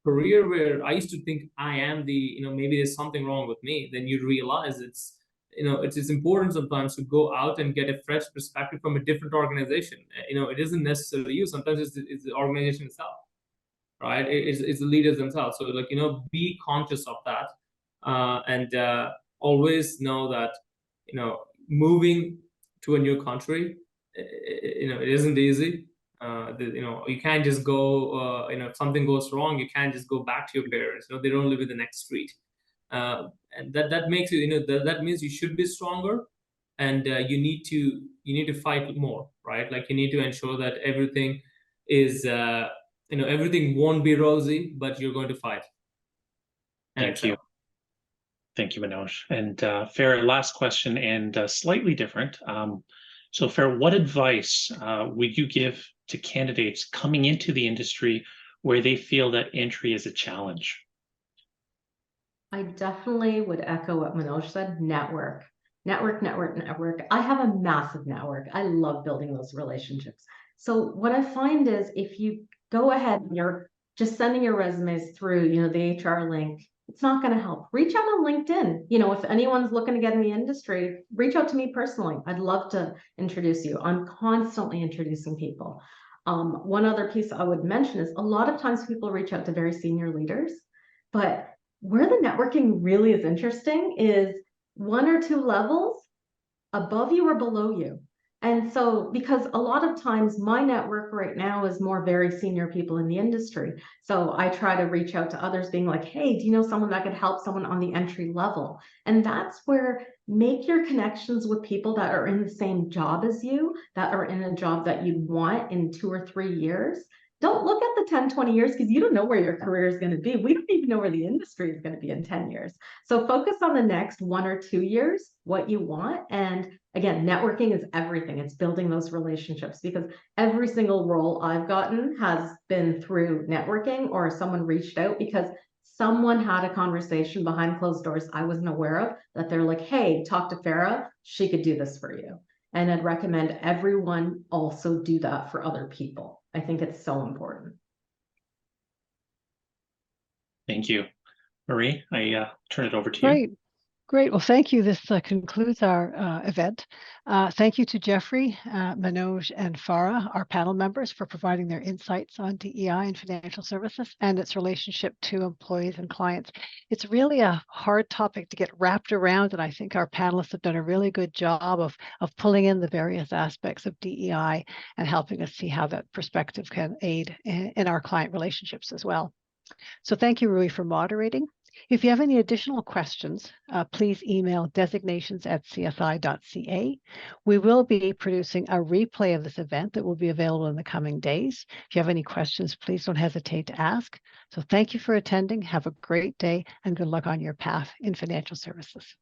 career, where I used to think I am the maybe there's something wrong with me. Then you realize it's important sometimes to go out and get a fresh perspective from a different organization. It isn't necessarily you. Sometimes it's the organization itself, right? It's the leaders themselves. So like be conscious of that, and always know that moving to a new country, it isn't easy. You can't just go. If something goes wrong, you can't just go back to your parents. They don't live in the next street, and that makes you. That means you should be stronger, and you need to fight more, right? Like you need to ensure that everything is. Everything won't be rosy, but you're going to fight. Thank you. Thank you, Manoj. And Farah, last question, and slightly different. So Farah, what advice would you give to candidates coming into the industry where they feel that entry is a challenge? I definitely would echo what Manoj said, network. I have a massive network. I love building those relationships. So what I find is if you go ahead and you're just sending your resumes through, the HR link, it's not going to help. Reach out on LinkedIn. If anyone's looking to get in the industry, reach out to me personally. I'd love to introduce you. I'm constantly introducing people. One other piece I would mention is a lot of times people reach out to very senior leaders, but where the networking really is interesting is 1 or 2 levels above you or below you. And so, because a lot of times my network right now is more very senior people in the industry. So I try to reach out to others being like, hey, do you know someone that could help someone on the entry level? And that's where make your connections with people that are in the same job as you, that are in a job that you want in 2 or 3 years. Don't look at the 10, 20 years because you don't know where your career is going to be. We don't even know where the industry is going to be in 10 years. So focus on the next 1 or 2 years, what you want. And again, networking is everything. It's building those relationships, because every single role I've gotten has been through networking, or someone reached out because someone had a conversation behind closed doors I wasn't aware of, that they're like, hey, talk to Farah. She could do this for you. And I'd recommend everyone also do that for other people. I think it's so important. Thank you. Marie, I turn it over to you. Great. Well, thank you. This concludes our event. Thank you to Jeffrey, Manoj, and Farah, our panel members, for providing their insights on DEI and financial services and its relationship to employees and clients. It's really a hard topic to get wrapped around, and I think our panelists have done a really good job of pulling in the various aspects of DEI and helping us see how that perspective can aid in our client relationships as well. So thank you, Rui, for moderating. If you have any additional questions, please email designations@csi.ca. We will be producing a replay of this event that will be available in the coming days. If you have any questions, please don't hesitate to ask. So thank you for attending. Have a great day and good luck on your path in financial services.